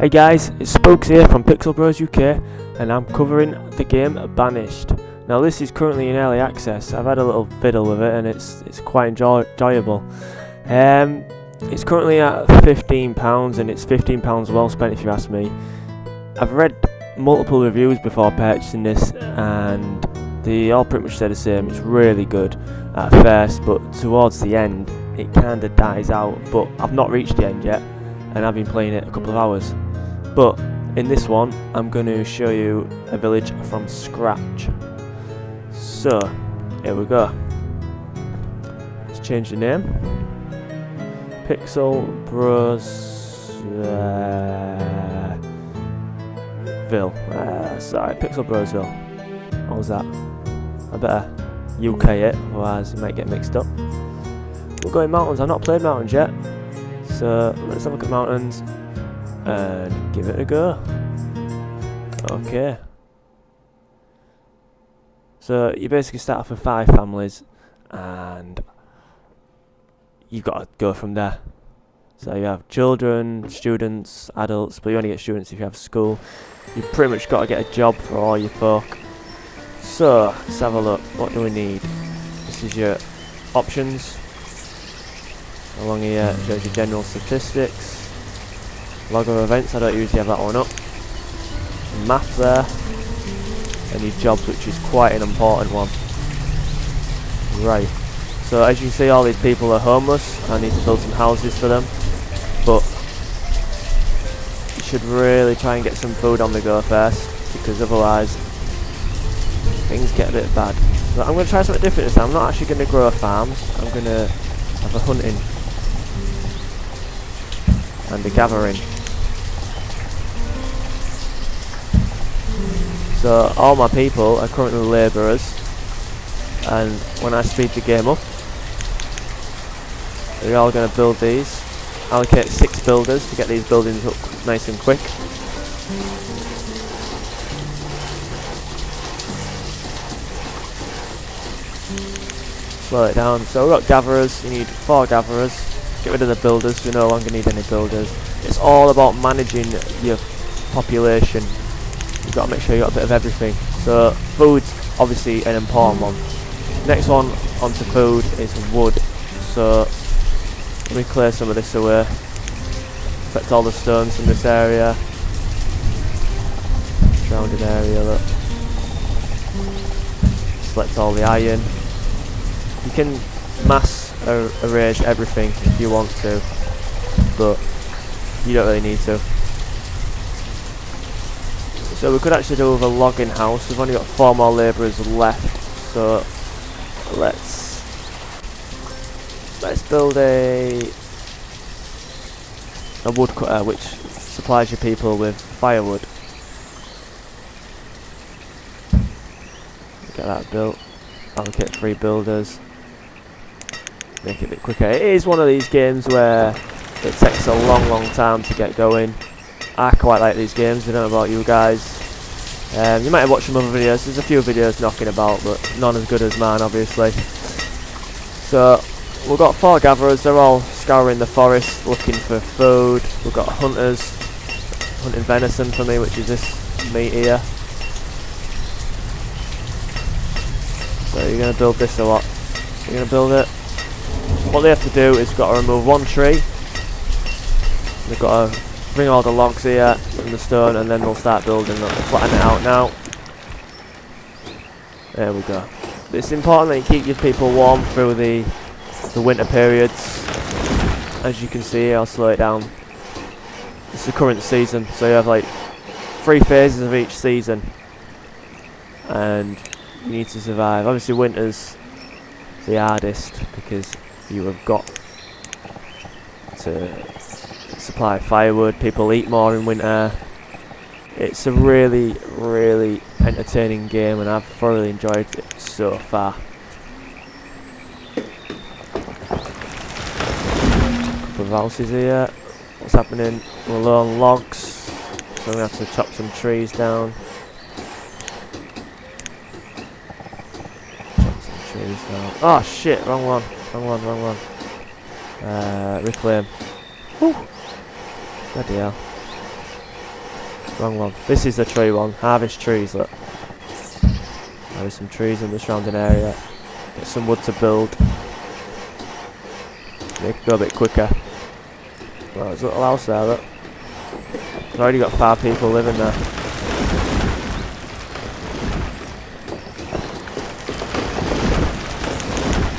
Hey guys, it's Spokes here from Pixel Bros UK, and I'm covering the game Banished. Now this is currently in early access. I've had a little fiddle with it and it's quite enjoyable. It's currently at £15 and it's £15 well spent if you ask me. I've read multiple reviews before purchasing this and they all pretty much say the same. It's really good at first, but towards the end it kinda dies out, but I've not reached the end yet and I've been playing it a couple of hours. But in this one, I'm going to show you a village from scratch. So, here we go. Let's change the name. Pixel Bros Ville. Sorry, Pixel Brosville. What was that? I better UK it, otherwise it might get mixed up. We're going mountains. I've not played mountains yet. So, let's have a look at mountains and give it a go. Okay. So you basically start off with 5 families and you've got to go from there. So you have children, students, adults, but you only get students if you have school. You've pretty much got to get a job for all your folk. So let's have a look. What do we need? This is your options. Along here it shows your general statistics. Log of events, I don't usually have that one up. Map there. And your jobs, which is quite an important one. Right. So as you can see, all these people are homeless. I need to build some houses for them. But you should really try and get some food on the go first, because otherwise things get a bit bad. So I'm going to try something different this time. I'm not actually going to grow farms. I'm going to have a hunting and a gathering. So all my people are currently labourers, and when I speed the game up, they're all going to build these. Allocate 6 builders to get these buildings up nice and quick. Slow it down. So we've got gatherers, you need 4 gatherers. Get rid of the builders, we no longer need any builders. It's all about managing your population. You've got to make sure you've got a bit of everything. So food's obviously an important one. Next one onto food is wood. So let me clear some of this away. Collect all the stones from this area. Surrounding area, look. Select all the iron. You can mass arrange everything if you want to, but you don't really need to. So we could actually do with a logging house. We've only got 4 more labourers left, so let's build a woodcutter which supplies your people with firewood. Get that built. Allocate 3 builders. Make it a bit quicker. It is one of these games where it takes a long time to get going. I quite like these games. I don't know about you guys. You might have watched some other videos. There's a few videos knocking about, but none as good as mine, obviously. So we've got 4 gatherers. They're all scouring the forest looking for food. We've got hunters hunting venison for me, which is this meat here. So you're going to build this a lot. You're going to build it. What they have to do is we've got to remove 1 tree. They've got to bring all the logs here and the stone, and then they'll start building. They'll flatten it out now. There we go. It's important that you keep your people warm through the winter periods. As you can see here, I'll slow it down. It's the current season, so you have like 3 phases of each season, and you need to survive. Obviously winter's the hardest because you have got to supply firewood. People eat more in winter. It's a really entertaining game and I've thoroughly enjoyed it so far. Couple of houses here. What's happening? We're low on logs, so I'm going to have to chop some trees down. trees now. Oh shit, wrong one. Reclaim. Whew. Bloody hell. Wrong one. This is the tree one. Harvest trees, look. There's some trees in the surrounding area. Get some wood to build. Make it go a bit quicker. Well, there's a little house there, look. I've already got 5 people living there.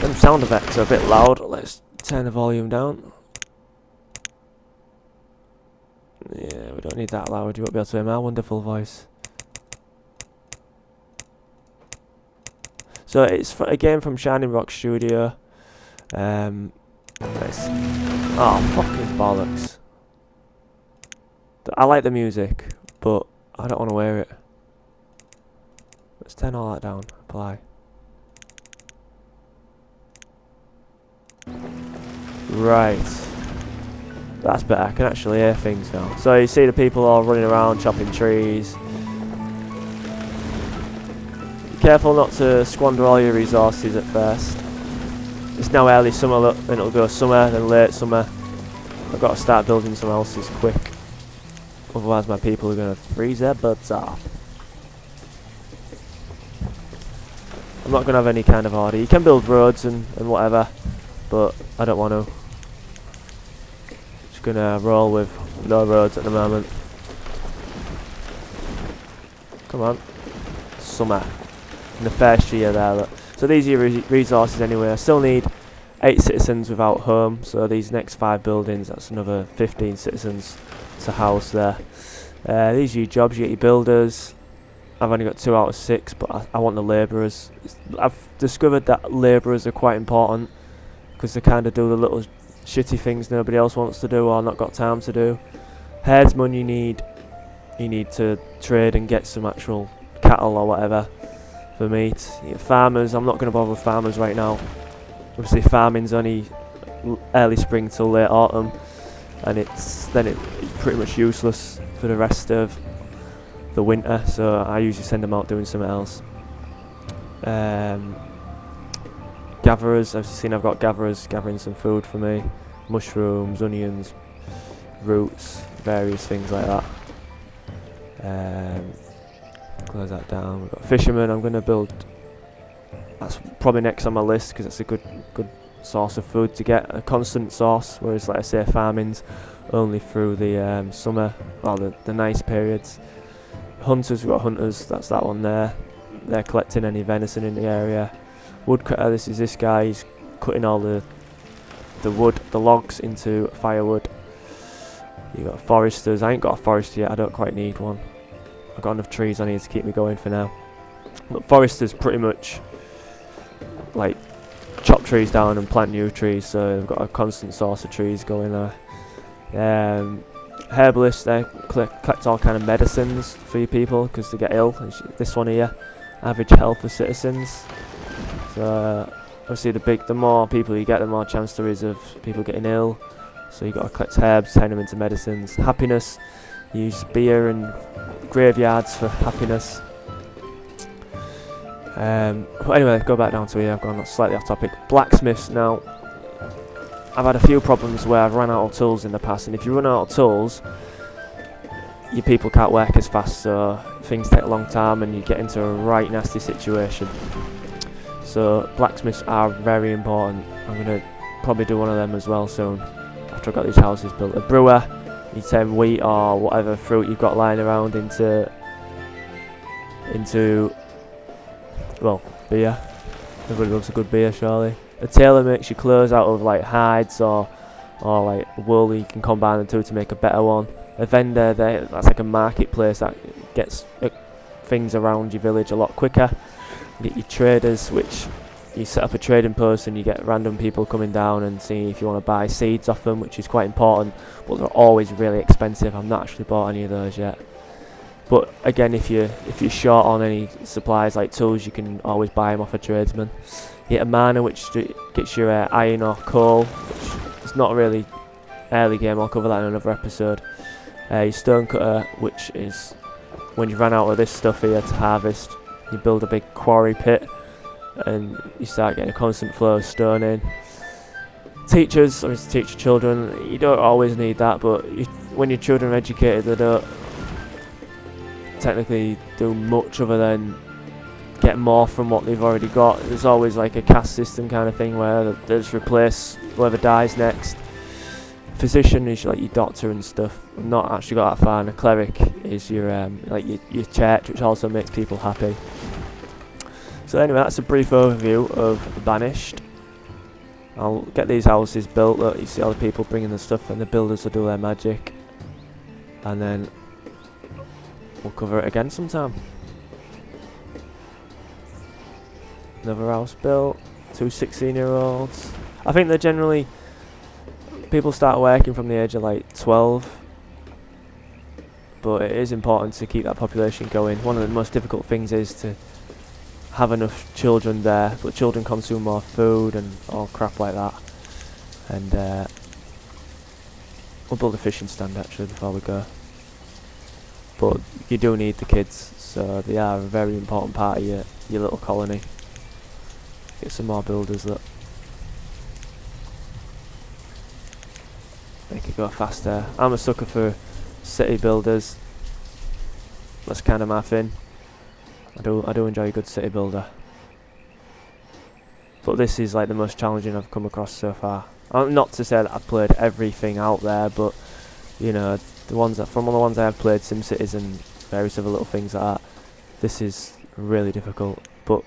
Them sound effects are a bit loud. Let's turn the volume down. Yeah, we don't need that loud. You won't be able to hear my wonderful voice. So it's a game from Shining Rock Studio. Oh, fucking bollocks. I like the music, but I don't want to wear it. Let's turn all that down. Apply. Right. That's better. I can actually hear things now. So you see the people all running around chopping trees. Be careful not to squander all your resources at first. It's now early summer, look, then it'll go summer, then late summer. I've got to start building some houses quick. Otherwise my people are going to freeze their butts off. I'm not going to have any kind of order. You can build roads and whatever, but I don't want to. Just going to roll with no roads at the moment. Come on. Summer. In the first year there, look. So these are your resources anyway. I still need 8 citizens without home, so these next 5 buildings, that's another 15 citizens to house there. These are your jobs. You get your builders. I've only got 2 out of 6, but I want the labourers. I've discovered that labourers are quite important because they kind of do the little shitty things nobody else wants to do or not got time to do. Herdsmen, you need to trade and get some actual cattle or whatever for meat. Farmers, I'm not going to bother with farmers right now. Obviously farming's only early spring till late autumn, and it's pretty much useless for the rest of the winter, so I usually send them out doing something else. Gatherers, I've seen I've got gatherers gathering some food for me. Mushrooms, onions, roots, various things like that. Close that down. We've got fishermen. I'm going to build. That's probably next on my list because it's a good source of food to get, a constant source. Whereas, like I say, farming's only through the summer or the nice periods. Hunters, we've got hunters. That's that one there. They're collecting any venison in the area. Woodcutter. This is this guy. He's cutting all the wood, the logs into firewood. You got foresters. I ain't got a forester yet. I don't quite need one. I've got enough trees I need to keep me going for now. But foresters pretty much like chop trees down and plant new trees, so they've got a constant source of trees going there. Herbalists, they collect all kind of medicines for your people because they get ill. This one here, average health for citizens. So obviously the more people you get, the more chance there is of people getting ill. So you got to collect herbs, turn them into medicines. Happiness, use beer and graveyards for happiness. But anyway, go back down to here. I've gone slightly off topic. Blacksmiths. Now, I've had a few problems where I've run out of tools in the past, and if you run out of tools, your people can't work as fast, so things take a long time and you get into a right nasty situation. So blacksmiths are very important. I'm going to probably do one of them as well soon after I've got these houses built. A brewer, you turn wheat or whatever fruit you've got lying around into well, beer. Everybody loves a good beer, surely. A tailor makes your clothes out of like hides or like wool. You can combine the two to make a better one. A vendor, that's like a marketplace that gets things around your village a lot quicker. You get your traders, which you set up a trading post and you get random people coming down and seeing if you want to buy seeds off them, which is quite important, but they're always really expensive. I've not actually bought any of those yet. But again, if you're short on any supplies like tools, you can always buy them off a tradesman. You get a miner, which gets your iron or coal, which is not really early game. I'll cover that in another episode. Your stone cutter, which is when you run out of this stuff here to harvest, you build a big quarry pit and you start getting a constant flow of stone in. Teachers, obviously teach your children, you don't always need that, but when your children are educated, they don't technically do much other than get more from what they've already got. There's always like a caste system kind of thing where they just replace whoever dies next. Physician is like your doctor and stuff. I've not actually got that far. And a cleric is your like your church, which also makes people happy. So anyway, that's a brief overview of Banished. I'll get these houses built. Look, you see all the people bringing the stuff, and the builders will do their magic, and then we'll cover it again sometime. Another house built. 2 16-year-olds. I think they're generally... People start working from the age of like 12. But it is important to keep that population going. One of the most difficult things is to have enough children there. But children consume more food and all crap like that. And we'll build a fishing stand actually before we go. But you do need the kids. So they are a very important part of your little colony. Get some more builders that make it go faster. I'm a sucker for city builders. That's kind of my thing. I do enjoy a good city builder. But this is like the most challenging I've come across so far. Not to say that I've played everything out there, but you know, the ones that from all the ones I have played, SimCities and various other little things like that, this is really difficult. But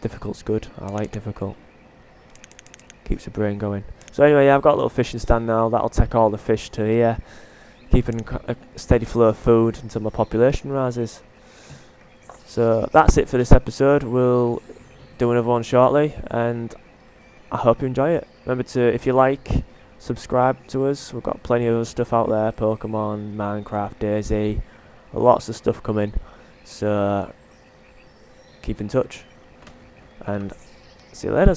difficult's good. I like difficult. Keeps the brain going. So anyway, yeah, I've got a little fishing stand now. That'll take all the fish to here, keeping a steady flow of food until my population rises. So that's it for this episode. We'll do another one shortly, and I hope you enjoy it. Remember to, if you like, subscribe to us. We've got plenty of other stuff out there. Pokemon, Minecraft, DayZ. Lots of stuff coming. So keep in touch. And see you later.